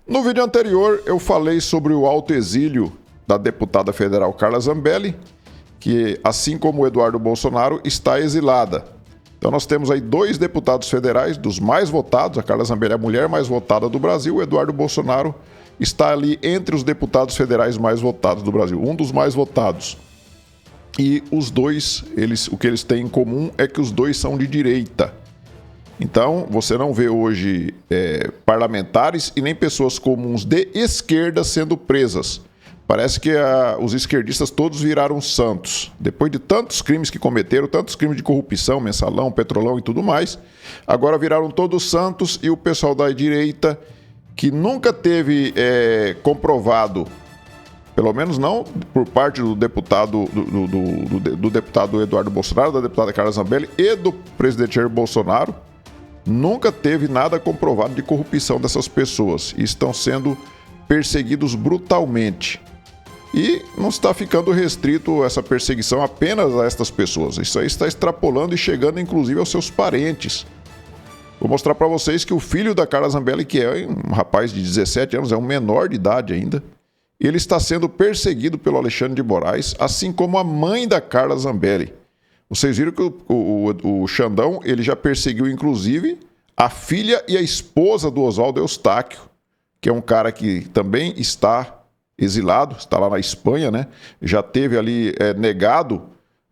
No vídeo anterior, eu falei sobre o autoexílio da deputada federal Carla Zambelli, que, assim como o Eduardo Bolsonaro, está exilada. Então nós temos aí dois deputados federais, dos mais votados. A Carla Zambelli é a mulher mais votada do Brasil. O Eduardo Bolsonaro está ali entre os deputados federais mais votados do Brasil, um dos mais votados. E os dois, o que eles têm em comum é que os dois são de direita. Então, você não vê hoje parlamentares e nem pessoas comuns de esquerda sendo presas. Parece que os esquerdistas todos viraram santos. Depois de tantos crimes que cometeram, tantos crimes de corrupção, mensalão, petrolão e tudo mais, agora viraram todos santos, e o pessoal da direita, que nunca teve comprovado, pelo menos não por parte do deputado, do deputado Eduardo Bolsonaro, da deputada Carla Zambelli e do presidente Jair Bolsonaro, nunca teve nada comprovado de corrupção dessas pessoas e estão sendo perseguidos brutalmente. E não está ficando restrito essa perseguição apenas a estas pessoas. Isso aí está extrapolando e chegando inclusive aos seus parentes. Vou mostrar para vocês que o filho da Carla Zambelli, que é um rapaz de 17 anos, é um menor de idade ainda, ele está sendo perseguido pelo Alexandre de Moraes, assim como a mãe da Carla Zambelli. Vocês viram que o Xandão, ele já perseguiu, inclusive, a filha e a esposa do Oswaldo Eustáquio, que é um cara que também está exilado, está lá na Espanha, né? Já teve ali negado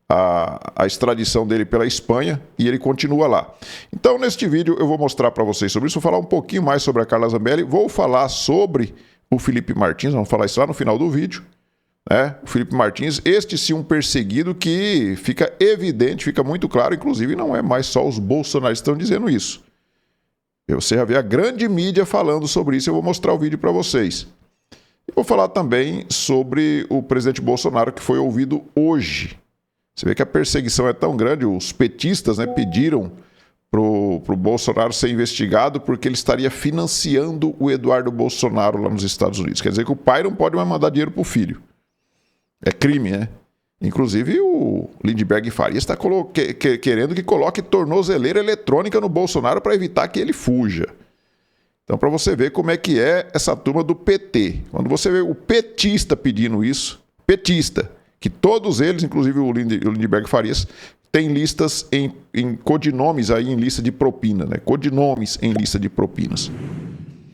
a extradição dele pela Espanha e ele continua lá. Então, neste vídeo, eu vou mostrar para vocês sobre isso, vou falar um pouquinho mais sobre a Carla Zambelli, vou falar sobre o Felipe Martins, vamos falar isso lá no final do vídeo. O Felipe Martins, este sim um perseguido que fica evidente, fica muito claro, inclusive não é mais só os bolsonaristas que estão dizendo isso. Você já vê a grande mídia falando sobre isso, eu vou mostrar o vídeo para vocês. E vou falar também sobre o presidente Bolsonaro, que foi ouvido hoje. Você vê que a perseguição é tão grande, os petistas pediram pro Bolsonaro ser investigado porque ele estaria financiando o Eduardo Bolsonaro lá nos Estados Unidos. Quer dizer que o pai não pode mais mandar dinheiro pro filho. É crime, né? Inclusive o Lindenberg Farias está querendo que coloque tornozeleira eletrônica no Bolsonaro para evitar que ele fuja. Então, para você ver como é que é essa turma do PT. Quando você vê o petista pedindo isso, petista, que todos eles, inclusive o Lindenberg Farias, têm listas em codinomes aí em lista de propina, né? Codinomes em lista de propinas.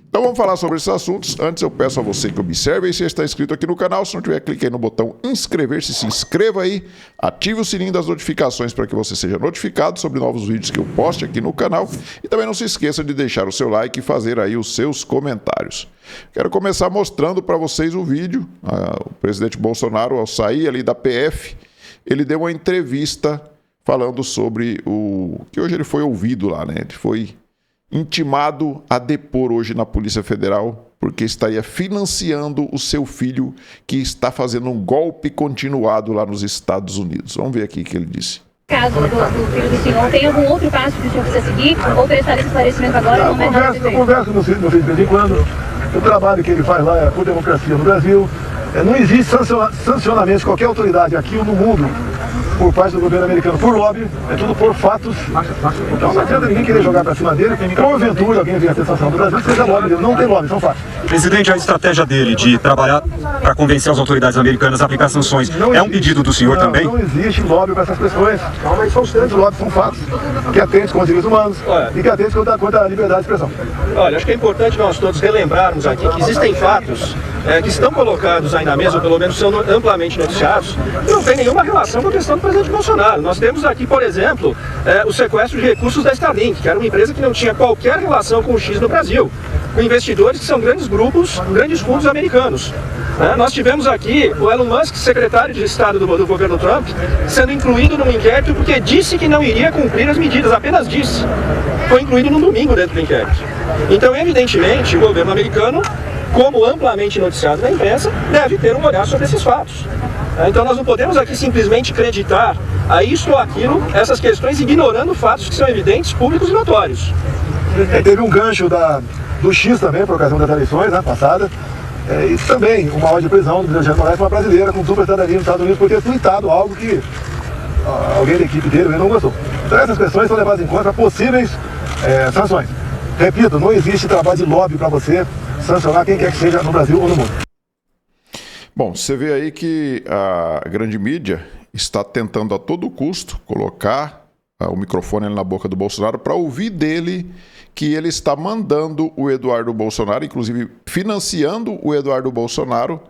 Então vamos falar sobre esses assuntos. Antes eu peço a você que observe aí se está inscrito aqui no canal. Se não tiver, clique aí no botão inscrever-se, se inscreva aí, ative o sininho das notificações para que você seja notificado sobre novos vídeos que eu poste aqui no canal. E também não se esqueça de deixar o seu like e fazer aí os seus comentários. Quero começar mostrando para vocês o vídeo. O presidente Bolsonaro, ao sair ali da PF, ele deu uma entrevista falando sobre que hoje ele foi ouvido lá, né? Ele foi intimado a depor hoje na Polícia Federal porque estaria financiando o seu filho, que está fazendo um golpe continuado lá nos Estados Unidos. Vamos ver aqui o que ele disse. Caso do filho do senhor, tem algum outro passo que o senhor precisa seguir? Ou prestar esse esclarecimento agora? Eu converso com o filho de vez em quando. O trabalho que ele faz lá é por democracia no Brasil. Não existe sancionamento de qualquer autoridade aqui ou no mundo por parte do governo americano por lobby, é tudo por fatos. Então não adianta ninguém querer jogar para cima dele, porventura alguém vier a ter sanção do Brasil, seja lobby dele, não tem lobby, são fatos. Presidente, a estratégia dele de trabalhar para convencer as autoridades americanas a aplicar sanções é um pedido do senhor também? Não existe lobby para essas questões. Mas são os lobbies, são fatos que atentem com os direitos humanos e que atentem contra a liberdade de expressão. Olha, acho que é importante nós todos relembrarmos aqui que existem fatos que estão colocados aí na mesa, ou pelo menos são amplamente noticiados, que não tem nenhuma relação com a questão do presidente Bolsonaro. Nós temos aqui, por exemplo, o sequestro de recursos da Starlink, que era uma empresa que não tinha qualquer relação com o X no Brasil, com investidores que são grandes grupos, grandes fundos americanos. Nós tivemos aqui o Elon Musk, secretário de Estado do governo Trump, sendo incluído num inquérito porque disse que não iria cumprir as medidas, apenas disse. Foi incluído num domingo dentro do inquérito. Então, evidentemente, o governo americano, como amplamente noticiado na imprensa, deve ter um olhar sobre esses fatos. Então nós não podemos aqui simplesmente acreditar a isto ou aquilo, essas questões, ignorando fatos que são evidentes, públicos e notórios. Teve um gancho do X também, por ocasião das eleições passadas. E também uma ordem de prisão do presidente Moraes, uma brasileira com dupla cidadania nos Estados Unidos por ter tuitado algo que alguém da equipe dele não gostou. Então essas questões são levadas em conta para possíveis sanções. Repito, não existe trabalho de lobby para você sancionar quem quer que seja no Brasil ou no mundo. Bom, você vê aí que a grande mídia está tentando a todo custo colocar o microfone ali na boca do Bolsonaro para ouvir dele que ele está mandando o Eduardo Bolsonaro, inclusive financiando o Eduardo Bolsonaro,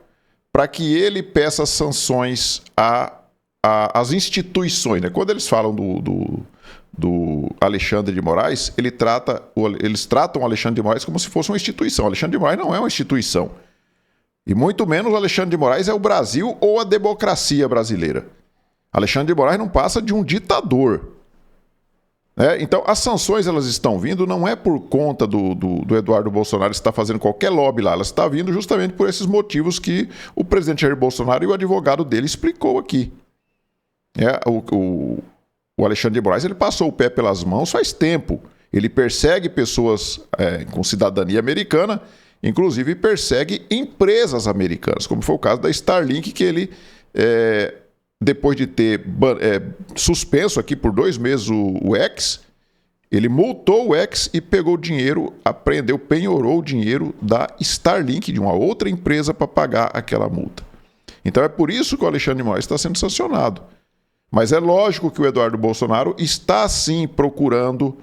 para que ele peça sanções às instituições, né? Quando eles falam do Alexandre de Moraes, eles tratam o Alexandre de Moraes como se fosse uma instituição. O Alexandre de Moraes não é uma instituição. E muito menos o Alexandre de Moraes é o Brasil ou a democracia brasileira. Alexandre de Moraes não passa de um ditador. Então, as sanções elas estão vindo não é por conta do Eduardo Bolsonaro estar fazendo qualquer lobby lá, elas estão vindo justamente por esses motivos que o presidente Jair Bolsonaro e o advogado dele explicou aqui. O Alexandre de Moraes ele passou o pé pelas mãos faz tempo. Ele persegue pessoas com cidadania americana, inclusive persegue empresas americanas, como foi o caso da Starlink, que ele... depois de ter suspenso aqui por 2 meses o X, ele multou o X e pegou o dinheiro, penhorou o dinheiro da Starlink, de uma outra empresa, para pagar aquela multa. Então é por isso que o Alexandre de Moraes está sendo sancionado. Mas é lógico que o Eduardo Bolsonaro está sim procurando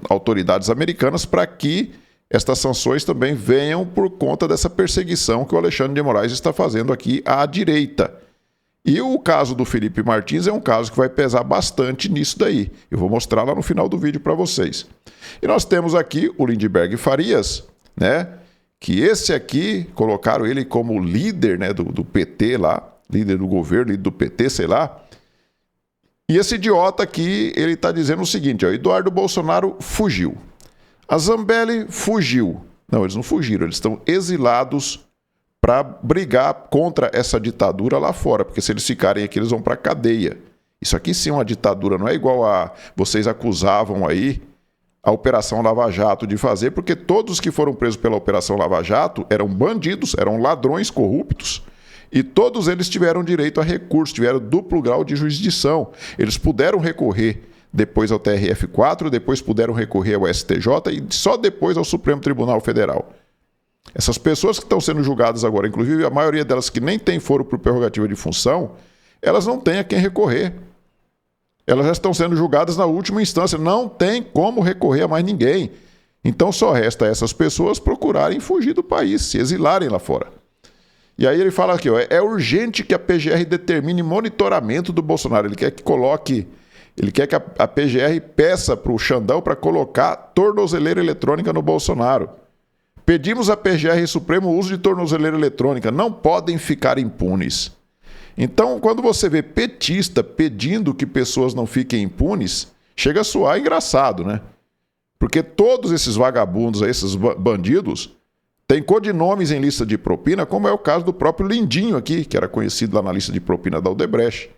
autoridades americanas para que estas sanções também venham por conta dessa perseguição que o Alexandre de Moraes está fazendo aqui à direita. E o caso do Felipe Martins é um caso que vai pesar bastante nisso daí. Eu vou mostrar lá no final do vídeo para vocês. E nós temos aqui o Lindenberg Farias, né? Que esse aqui, colocaram ele como líder, né, do PT lá, líder do governo, líder do PT, sei lá. E esse idiota aqui, ele está dizendo o seguinte, Eduardo Bolsonaro fugiu. A Zambelli fugiu. Não, eles não fugiram, eles estão exilados para brigar contra essa ditadura lá fora, porque se eles ficarem aqui, eles vão para a cadeia. Isso aqui sim é uma ditadura, não é igual a vocês acusavam aí a Operação Lava Jato de fazer, porque todos que foram presos pela Operação Lava Jato eram bandidos, eram ladrões corruptos, e todos eles tiveram direito a recurso, tiveram duplo grau de jurisdição. Eles puderam recorrer depois ao TRF4, depois puderam recorrer ao STJ e só depois ao Supremo Tribunal Federal. Essas pessoas que estão sendo julgadas agora, inclusive a maioria delas que nem tem foro por prerrogativa de função, elas não têm a quem recorrer. Elas já estão sendo julgadas na última instância, não tem como recorrer a mais ninguém. Então só resta a essas pessoas procurarem fugir do país, se exilarem lá fora. E aí ele fala aqui, é urgente que a PGR determine monitoramento do Bolsonaro. Ele quer que a PGR peça para o Xandão para colocar tornozeleira eletrônica no Bolsonaro. Pedimos à PGR e Supremo o uso de tornozeleira eletrônica. Não podem ficar impunes. Então, quando você vê petista pedindo que pessoas não fiquem impunes, chega a soar engraçado, né? Porque todos esses vagabundos, esses bandidos, têm codinomes em lista de propina, como é o caso do próprio Lindinho aqui, que era conhecido lá na lista de propina da Odebrecht.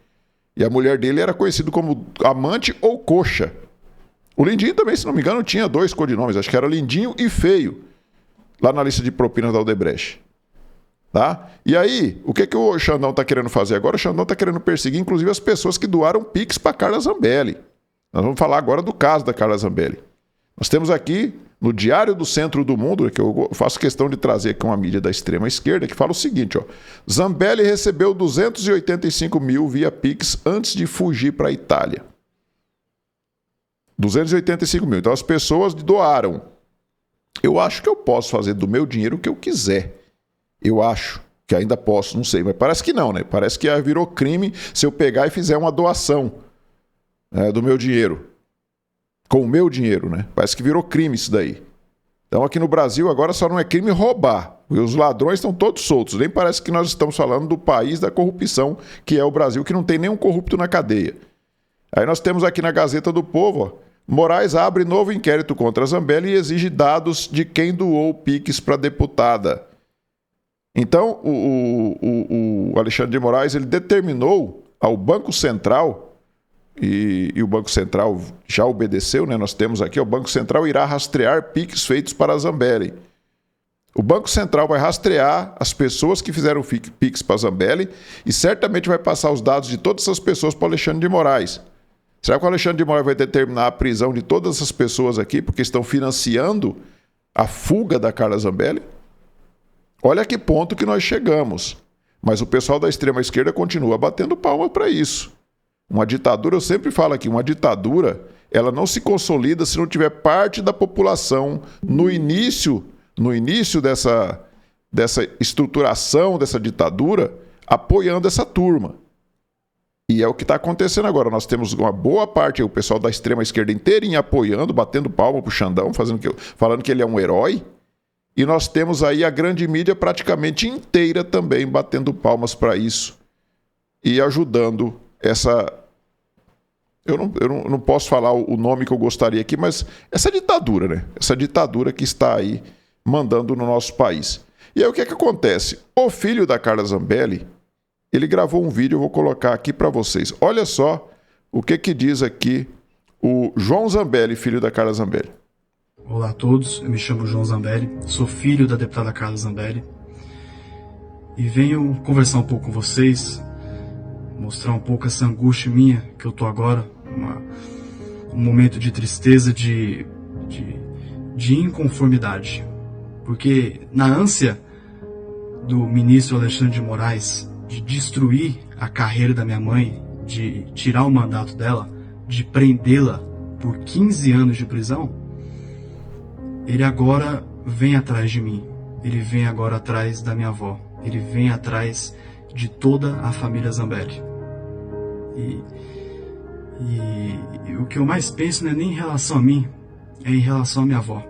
E a mulher dele era conhecida como amante ou coxa. O Lindinho também, se não me engano, tinha 2 codinomes. Acho que era Lindinho e Feio, lá na lista de propinas da Odebrecht. Tá? E aí, o que o Xandão está querendo fazer agora? O Xandão está querendo perseguir, inclusive, as pessoas que doaram Pix para Carla Zambelli. Nós vamos falar agora do caso da Carla Zambelli. Nós temos aqui, no Diário do Centro do Mundo, que eu faço questão de trazer aqui uma mídia da extrema esquerda, que fala o seguinte, Zambelli recebeu 285 mil via Pix antes de fugir para a Itália. 285 mil. Então as pessoas doaram. Eu acho que eu posso fazer do meu dinheiro o que eu quiser. Eu acho que ainda posso, não sei, mas parece que não, né? Parece que virou crime se eu pegar e fizer uma doação do meu dinheiro. Com o meu dinheiro, né? Parece que virou crime isso daí. Então aqui no Brasil agora só não é crime roubar. Os ladrões estão todos soltos. Nem parece que nós estamos falando do país da corrupção, que é o Brasil, que não tem nenhum corrupto na cadeia. Aí nós temos aqui na Gazeta do Povo, Moraes abre novo inquérito contra Zambelli e exige dados de quem doou Pix para deputada. Então, o Alexandre de Moraes ele determinou ao Banco Central, e o Banco Central já obedeceu, né? Nós temos aqui, o Banco Central irá rastrear Pix feitos para Zambelli. O Banco Central vai rastrear as pessoas que fizeram Pix para Zambelli e certamente vai passar os dados de todas essas pessoas para o Alexandre de Moraes. Será que o Alexandre de Moraes vai determinar a prisão de todas essas pessoas aqui porque estão financiando a fuga da Carla Zambelli? Olha a que ponto que nós chegamos. Mas o pessoal da extrema-esquerda continua batendo palma para isso. Uma ditadura, eu sempre falo aqui, uma ditadura, ela não se consolida se não tiver parte da população no início dessa estruturação dessa ditadura apoiando essa turma. E é o que está acontecendo agora. Nós temos uma boa parte, o pessoal da extrema-esquerda inteirinha apoiando, batendo palma pro Xandão, falando que ele é um herói. E nós temos aí a grande mídia praticamente inteira também batendo palmas para isso e ajudando essa... Eu não posso falar o nome que eu gostaria aqui, mas essa ditadura, né? Essa ditadura que está aí mandando no nosso país. E aí o que é que acontece? O filho da Carla Zambelli, ele gravou um vídeo, eu vou colocar aqui para vocês. Olha só o que diz aqui o João Zambelli, filho da Carla Zambelli. Olá a todos, eu me chamo João Zambelli, sou filho da deputada Carla Zambelli e venho conversar um pouco com vocês, mostrar um pouco essa angústia minha que eu tô agora, um momento de tristeza, de inconformidade, porque na ânsia do ministro Alexandre de Moraes de destruir a carreira da minha mãe, de tirar o mandato dela, de prendê-la por 15 anos de prisão, ele agora vem atrás de mim, ele vem agora atrás da minha avó, ele vem atrás de toda a família Zambelli. E o que eu mais penso não é nem em relação a mim, é em relação à minha avó.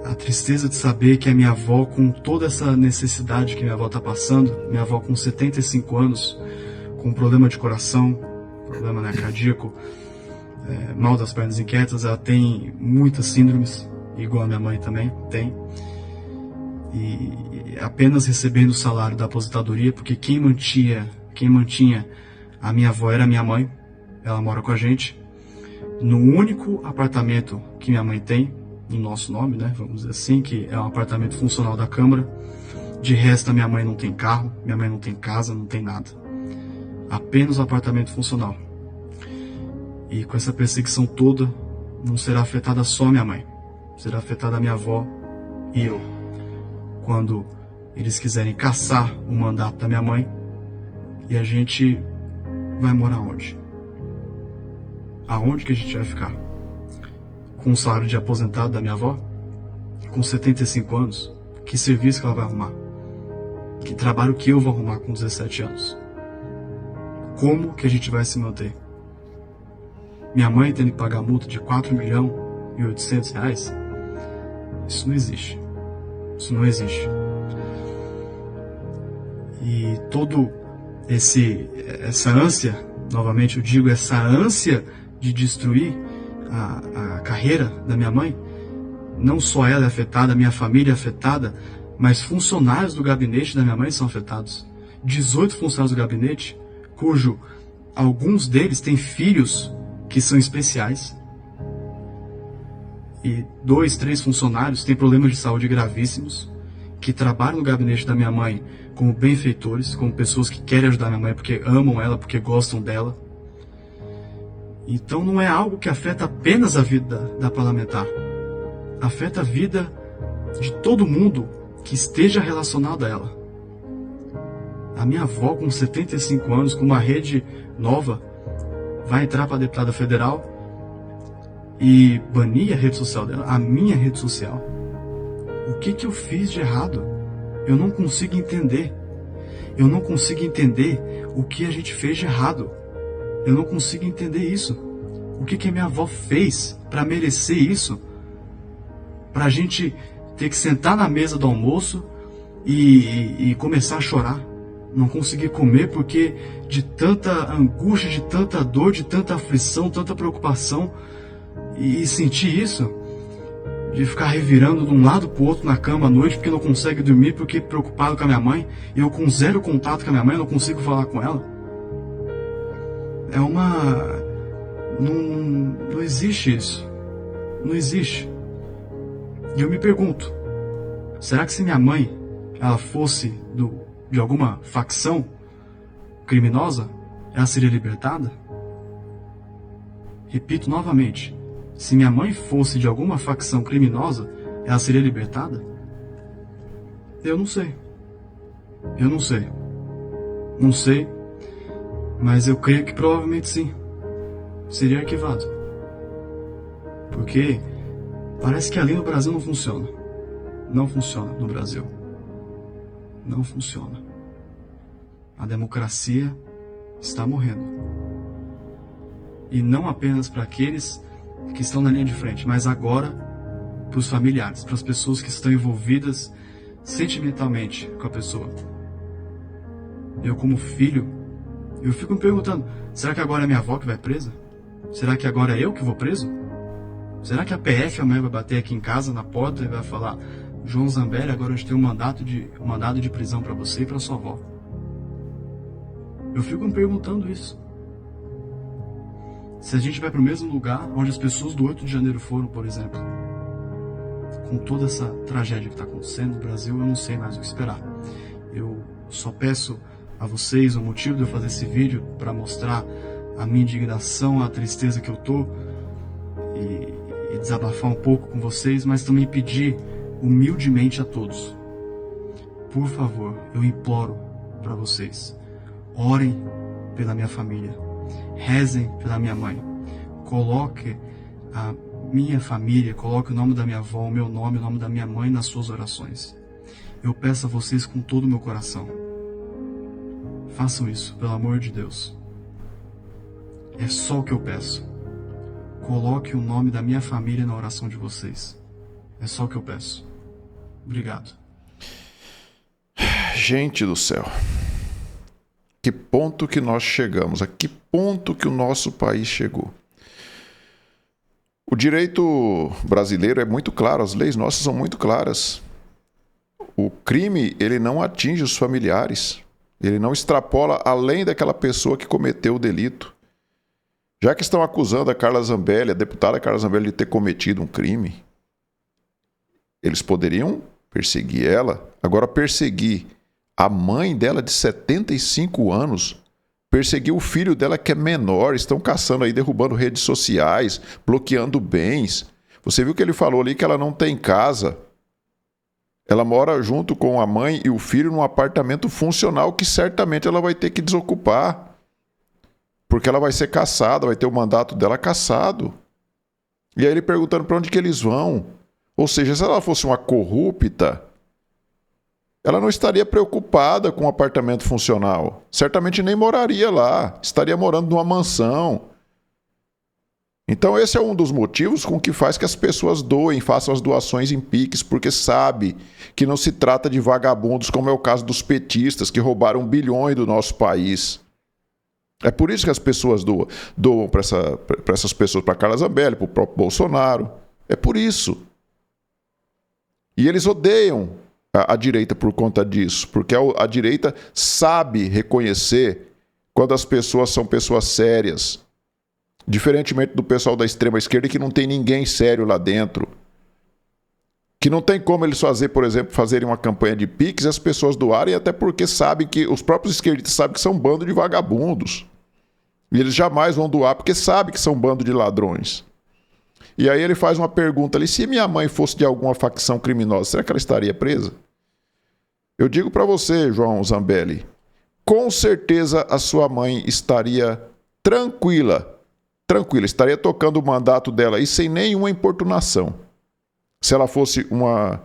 A tristeza de saber que a minha avó, com toda essa necessidade que minha avó está passando, minha avó com 75 anos, com problema de coração, problema cardíaco, mal das pernas inquietas, ela tem muitas síndromes, igual a minha mãe também tem, e apenas recebendo o salário da aposentadoria, porque quem mantinha a minha avó era a minha mãe, ela mora com a gente, no único apartamento que minha mãe tem, no nosso nome, né, vamos dizer assim, que é um apartamento funcional da Câmara. De resto, a minha mãe não tem carro, minha mãe não tem casa, não tem nada. Apenas um apartamento funcional. E com essa perseguição toda, não será afetada só a minha mãe, será afetada a minha avó e eu. Quando eles quiserem caçar o mandato da minha mãe, e a gente vai morar onde? Aonde que a gente vai ficar? Com o salário de aposentado da minha avó? Com 75 anos? Que serviço que ela vai arrumar? Que trabalho que eu vou arrumar com 17 anos? Como que a gente vai se manter? Minha mãe tendo que pagar multa de R$4.800.000? Isso não existe. Isso não existe. E todo essa ânsia, novamente eu digo, essa ânsia de destruir a carreira da minha mãe, não só ela é afetada, a minha família é afetada, mas funcionários do gabinete da minha mãe são afetados. 18 funcionários do gabinete, cujo alguns deles têm filhos que são especiais. E 2, 3 funcionários têm problemas de saúde gravíssimos, que trabalham no gabinete da minha mãe como benfeitores, como pessoas que querem ajudar a minha mãe porque amam ela, porque gostam dela. Então não é algo que afeta apenas a vida da parlamentar. Afeta a vida de todo mundo que esteja relacionado a ela. A minha avó, com 75 anos, com uma rede nova, vai entrar para a deputada federal e banir a rede social dela, a minha rede social. O que eu fiz de errado? Eu não consigo entender. Eu não consigo entender o que a gente fez de errado. Eu não consigo entender isso. O que a minha avó fez para merecer isso? Para a gente ter que sentar na mesa do almoço e começar a chorar. Não conseguir comer porque de tanta angústia, de tanta dor, de tanta aflição, tanta preocupação. E sentir isso, de ficar revirando de um lado para o outro na cama à noite porque não consegue dormir, porque preocupado com a minha mãe. Eu com zero contato com a minha mãe, não consigo falar com ela. É uma... Não existe isso. Não existe. E eu me pergunto, será que se minha mãe ela fosse de alguma facção criminosa, ela seria libertada? Repito novamente, se minha mãe fosse de alguma facção criminosa, ela seria libertada? Eu não sei. Eu não sei. Não sei, mas eu creio que provavelmente sim. Seria arquivado. Porque parece que ali no Brasil não funciona. Não funciona no Brasil. Não funciona. A democracia está morrendo. E não apenas para aqueles que estão na linha de frente, mas agora para os familiares, para as pessoas que estão envolvidas sentimentalmente com a pessoa. Eu, como filho, eu fico me perguntando, será que agora é minha avó que vai presa? Será que agora é eu que vou preso? Será que a PF amanhã vai bater aqui em casa, na porta, e vai falar, João Zambelli, agora a gente tem um mandado de prisão para você e para sua avó? Eu fico me perguntando isso. Se a gente vai para o mesmo lugar onde as pessoas do 8 de janeiro foram, por exemplo, com toda essa tragédia que está acontecendo no Brasil, eu não sei mais o que esperar. Eu só peço a vocês o motivo de eu fazer esse vídeo para mostrar a minha indignação, a tristeza que eu tô e desabafar um pouco com vocês, mas também pedir humildemente a todos. Por favor, eu imploro para vocês, orem pela minha família, rezem pela minha mãe, coloque a minha família, coloque o nome da minha avó, o meu nome, o nome da minha mãe nas suas orações. Eu peço a vocês com todo o meu coração. Façam isso, pelo amor de Deus. É só o que eu peço. Coloque o nome da minha família na oração de vocês. É só o que eu peço. Obrigado. Gente do céu. Que ponto que nós chegamos? A que ponto que o nosso país chegou? O direito brasileiro é muito claro, as leis nossas são muito claras. O crime, ele não atinge os familiares. Ele não extrapola além daquela pessoa que cometeu o delito. Já que estão acusando a Carla Zambelli, a deputada Carla Zambelli, de ter cometido um crime, eles poderiam perseguir ela. Agora, perseguir a mãe dela de 75 anos, perseguir o filho dela que é menor, estão caçando aí, derrubando redes sociais, bloqueando bens. Você viu que ele falou ali que ela não tem casa. Ela mora junto com a mãe e o filho num apartamento funcional que certamente ela vai ter que desocupar. Porque ela vai ser caçada, vai ter o mandato dela cassado. E aí ele perguntando para onde que eles vão. Ou seja, se ela fosse uma corrupta, ela não estaria preocupada com um apartamento funcional. Certamente nem moraria lá. Estaria morando numa mansão. Então esse é um dos motivos com que faz que as pessoas doem, façam as doações em Pix, porque sabe que não se trata de vagabundos, como é o caso dos petistas, que roubaram bilhões do nosso país. É por isso que as pessoas doam para essas pessoas, para Carla Zambelli, para o próprio Bolsonaro. É por isso. E eles odeiam a direita por conta disso, porque a direita sabe reconhecer quando as pessoas são pessoas sérias. Diferentemente do pessoal da extrema esquerda, que não tem ninguém sério lá dentro. Que não tem como eles por exemplo, fazerem uma campanha de Pix e as pessoas doarem, até porque sabem que os próprios esquerdistas sabem que são um bando de vagabundos. E eles jamais vão doar porque sabem que são um bando de ladrões. E aí ele faz uma pergunta ali, se minha mãe fosse de alguma facção criminosa, será que ela estaria presa? Eu digo para você, João Zambelli, com certeza a sua mãe estaria tranquila, estaria tocando o mandato dela aí sem nenhuma importunação. Se ela fosse uma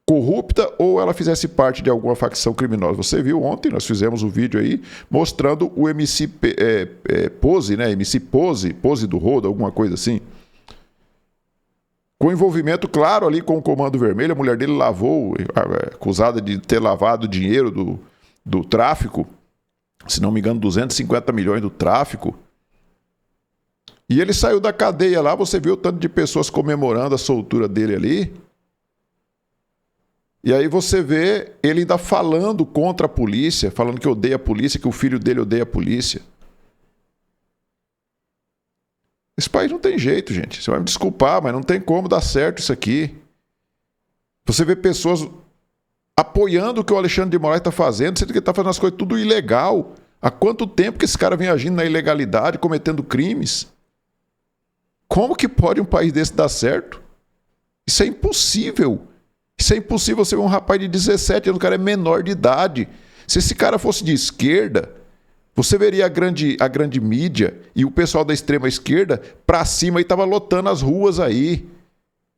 corrupta ou ela fizesse parte de alguma facção criminosa. Você viu ontem, nós fizemos um vídeo aí mostrando o MC Pose, né? MC Pose do Rodo, alguma coisa assim. Com envolvimento claro ali com o Comando Vermelho, a mulher dele acusada de ter lavado dinheiro do tráfico, se não me engano, 250 milhões do tráfico. E ele saiu da cadeia lá, você viu o tanto de pessoas comemorando a soltura dele ali. E aí você vê ele ainda falando contra a polícia, falando que odeia a polícia, que o filho dele odeia a polícia. Esse país não tem jeito, gente. Você vai me desculpar, mas não tem como dar certo isso aqui. Você vê pessoas apoiando o que o Alexandre de Moraes está fazendo, sendo que ele está fazendo as coisas tudo ilegal. Há quanto tempo que esse cara vem agindo na ilegalidade, cometendo crimes? Como que pode um país desse dar certo? Isso é impossível. Isso é impossível. Você vê um rapaz de 17 anos, o cara é menor de idade. Se esse cara fosse de esquerda, você veria a grande mídia e o pessoal da extrema esquerda pra cima e tava lotando as ruas aí,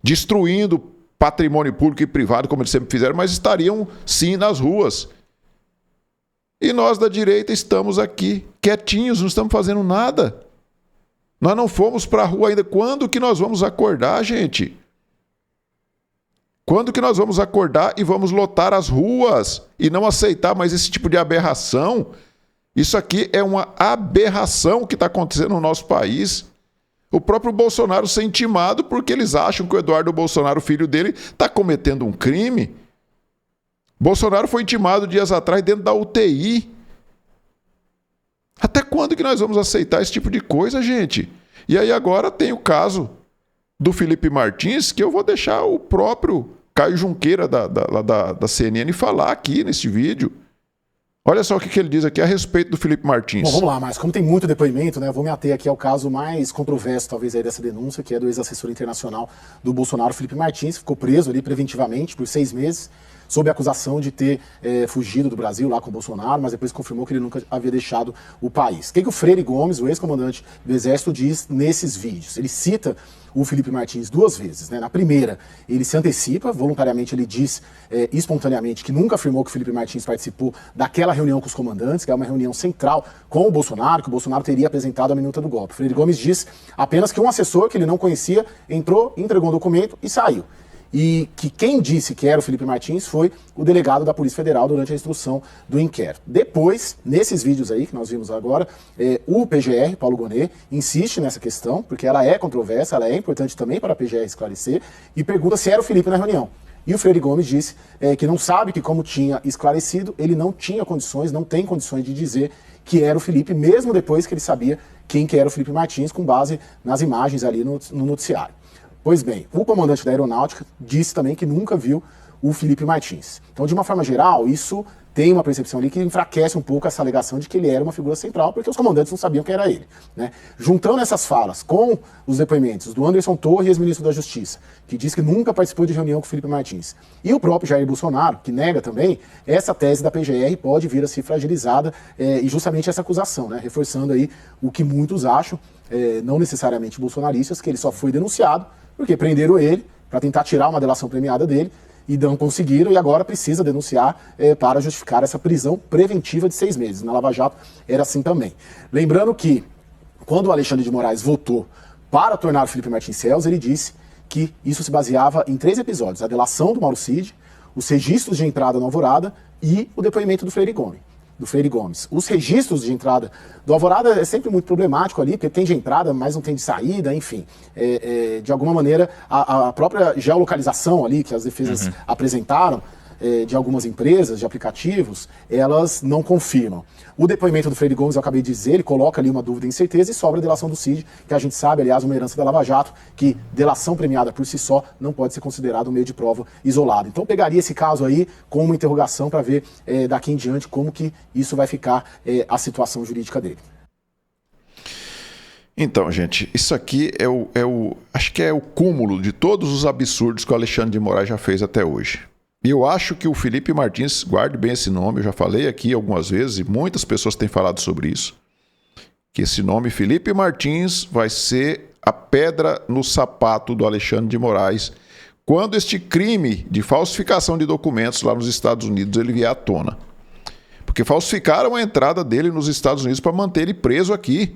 destruindo patrimônio público e privado, como eles sempre fizeram, mas estariam sim nas ruas. E nós da direita estamos aqui, quietinhos, não estamos fazendo nada. Nós não fomos para a rua ainda. Quando que nós vamos acordar, gente? Quando que nós vamos acordar e vamos lotar as ruas e não aceitar mais esse tipo de aberração? Isso aqui é uma aberração que está acontecendo no nosso país. O próprio Bolsonaro ser intimado porque eles acham que o Eduardo Bolsonaro, filho dele, está cometendo um crime. Bolsonaro foi intimado dias atrás dentro da UTI. Até quando que nós vamos aceitar esse tipo de coisa, gente? E aí agora tem o caso do Felipe Martins, que eu vou deixar o próprio Caio Junqueira da CNN falar aqui nesse vídeo. Olha só o que ele diz aqui a respeito do Felipe Martins. Bom, vamos lá, mas como tem muito depoimento, né, eu vou me ater aqui ao caso mais controverso, talvez, aí dessa denúncia, que é do ex-assessor internacional do Bolsonaro, Felipe Martins, ficou preso ali preventivamente por 6 meses, sob a acusação de ter fugido do Brasil lá com o Bolsonaro, mas depois confirmou que ele nunca havia deixado o país. O que o Freire Gomes, o ex-comandante do Exército, diz nesses vídeos? Ele cita o Felipe Martins 2 vezes, né? Na primeira, ele se antecipa, voluntariamente ele diz espontaneamente que nunca afirmou que o Felipe Martins participou daquela reunião com os comandantes, que é uma reunião central com o Bolsonaro, que o Bolsonaro teria apresentado a minuta do golpe. Freire Gomes diz apenas que um assessor que ele não conhecia entrou, entregou um documento e saiu. E que quem disse que era o Felipe Martins foi o delegado da Polícia Federal durante a instrução do inquérito. Depois, nesses vídeos aí que nós vimos agora, o PGR, Paulo Gonet, insiste nessa questão, porque ela é controversa, ela é importante também para a PGR esclarecer, e pergunta se era o Felipe na reunião. E o Freire Gomes disse que não sabe que, como tinha esclarecido, ele não tinha condições, não tem condições de dizer que era o Felipe, mesmo depois que ele sabia quem que era o Felipe Martins, com base nas imagens ali no noticiário. Pois bem, o comandante da Aeronáutica disse também que nunca viu o Felipe Martins. Então, de uma forma geral, isso tem uma percepção ali que enfraquece um pouco essa alegação de que ele era uma figura central, porque os comandantes não sabiam quem era ele, né? Juntando essas falas com os depoimentos do Anderson Torres, ex-ministro da Justiça, que diz que nunca participou de reunião com o Felipe Martins, e o próprio Jair Bolsonaro, que nega também, essa tese da PGR pode vir a ser fragilizada e justamente essa acusação, né? Reforçando aí o que muitos acham, não necessariamente bolsonaristas, que ele só foi denunciado porque prenderam ele para tentar tirar uma delação premiada dele e não conseguiram, e agora precisa denunciar para justificar essa prisão preventiva de 6 meses. Na Lava Jato era assim também. Lembrando que, quando o Alexandre de Moraes votou para tornar o Felipe Martins réus, ele disse que isso se baseava em 3 episódios: a delação do Mauro Cid, os registros de entrada na Alvorada e o depoimento do Freire Gomes. Os registros de entrada do Alvorada é sempre muito problemático ali, porque tem de entrada, mas não tem de saída, enfim. De alguma maneira, a própria geolocalização ali que as defesas apresentaram, de algumas empresas, de aplicativos, elas não confirmam. O depoimento do Freire Gomes, eu acabei de dizer, ele coloca ali uma dúvida e incerteza e sobra a delação do Cid, que a gente sabe, aliás, uma herança da Lava Jato, que delação premiada por si só não pode ser considerado um meio de prova isolado. Então, pegaria esse caso aí com uma interrogação para ver daqui em diante como que isso vai ficar a situação jurídica dele. Então, gente, isso aqui acho que é o cúmulo de todos os absurdos que o Alexandre de Moraes já fez até hoje. E eu acho que o Felipe Martins, guarde bem esse nome, eu já falei aqui algumas vezes e muitas pessoas têm falado sobre isso, que esse nome Felipe Martins vai ser a pedra no sapato do Alexandre de Moraes quando este crime de falsificação de documentos lá nos Estados Unidos ele vier à tona. Porque falsificaram a entrada dele nos Estados Unidos para manter ele preso aqui.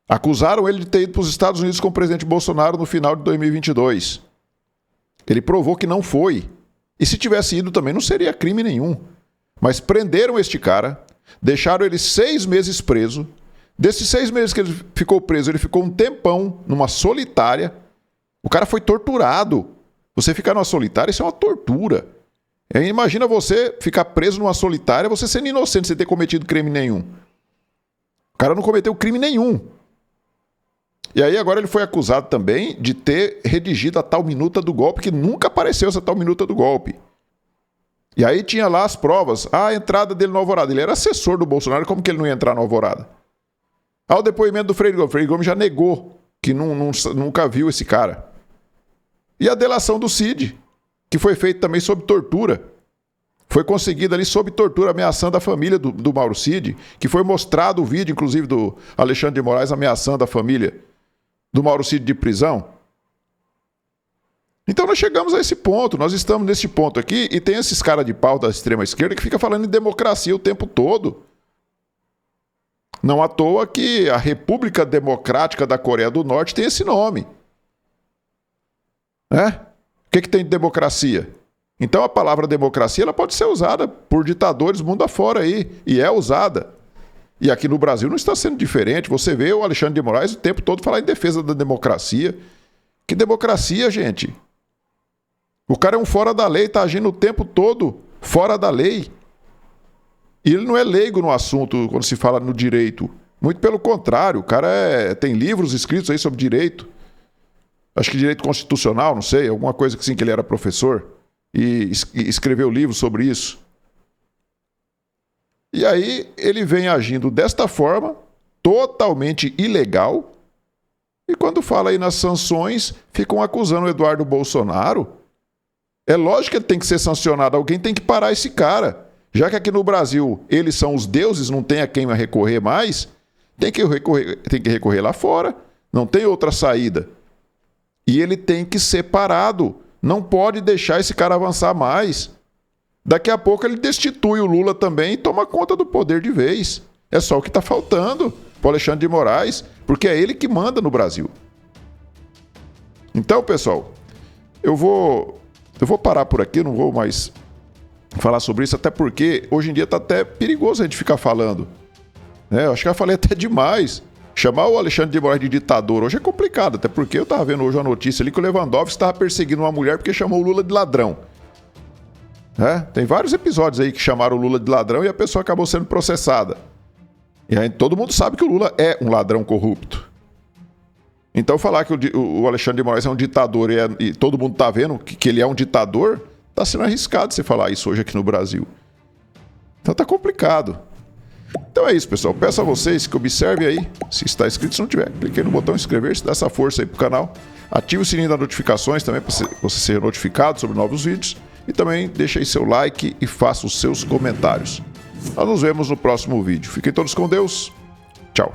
Acusaram ele de ter ido para os Estados Unidos com o presidente Bolsonaro no final de 2022. Ele provou que não foi. E se tivesse ido também não seria crime nenhum. Mas prenderam este cara, deixaram ele 6 meses preso. Desses 6 meses que ele ficou preso, ele ficou um tempão numa solitária. O cara foi torturado. Você ficar numa solitária, isso é uma tortura. Imagina você ficar preso numa solitária, você sendo inocente, sem ter cometido crime nenhum. O cara não cometeu crime nenhum. E aí agora ele foi acusado também de ter redigido a tal minuta do golpe, que nunca apareceu essa tal minuta do golpe. E aí tinha lá as provas, a entrada dele no Alvorada. Ele era assessor do Bolsonaro, como que ele não ia entrar no Alvorada? O depoimento do Freire Gomes já negou que nunca viu esse cara. E a delação do Cid, que foi feita também sob tortura. Foi conseguida ali sob tortura, ameaçando a família do Mauro Cid, que foi mostrado o vídeo, inclusive, do Alexandre de Moraes ameaçando a família do Mauro Cid de prisão. Então nós chegamos a esse ponto, nós estamos nesse ponto aqui, e tem esses caras de pau da extrema esquerda que fica falando em democracia o tempo todo. Não à toa que a República Democrática da Coreia do Norte tem esse nome. O que tem de democracia? Então a palavra democracia ela pode ser usada por ditadores mundo afora aí, e é usada. E aqui no Brasil não está sendo diferente. Você vê o Alexandre de Moraes o tempo todo falar em defesa da democracia. Que democracia, gente? O cara é um fora da lei, está agindo o tempo todo fora da lei. E ele não é leigo no assunto quando se fala no direito. Muito pelo contrário, o cara tem livros escritos aí sobre direito. Acho que direito constitucional, não sei, alguma coisa assim que ele era professor. E escreveu livros sobre isso. E aí ele vem agindo desta forma, totalmente ilegal. E quando fala aí nas sanções, ficam acusando o Eduardo Bolsonaro. É lógico que ele tem que ser sancionado. Alguém tem que parar esse cara. Já que aqui no Brasil eles são os deuses, não tem a quem recorrer mais, tem que recorrer lá fora. Não tem outra saída. E ele tem que ser parado. Não pode deixar esse cara avançar mais. Daqui a pouco ele destitui o Lula também e toma conta do poder de vez. É só o que está faltando para o Alexandre de Moraes, porque é ele que manda no Brasil. Então, pessoal, eu vou parar por aqui, não vou mais falar sobre isso, até porque hoje em dia está até perigoso a gente ficar falando. Eu acho que eu falei até demais. Chamar o Alexandre de Moraes de ditador hoje é complicado, até porque eu estava vendo hoje uma notícia ali que o Lewandowski estava perseguindo uma mulher porque chamou o Lula de ladrão. Tem vários episódios aí que chamaram o Lula de ladrão e a pessoa acabou sendo processada. E aí todo mundo sabe que o Lula é um ladrão corrupto. Então falar que o Alexandre de Moraes é um ditador e todo mundo está vendo que ele é um ditador, está sendo arriscado você falar isso hoje aqui no Brasil. Então tá complicado. Então é isso, pessoal. Peço a vocês que observem aí, se está inscrito, se não tiver, clique no botão inscrever-se, dá essa força aí pro canal. Ative o sininho das notificações também para você ser notificado sobre novos vídeos. E também deixe aí seu like e faça os seus comentários. Nós nos vemos no próximo vídeo. Fiquem todos com Deus. Tchau.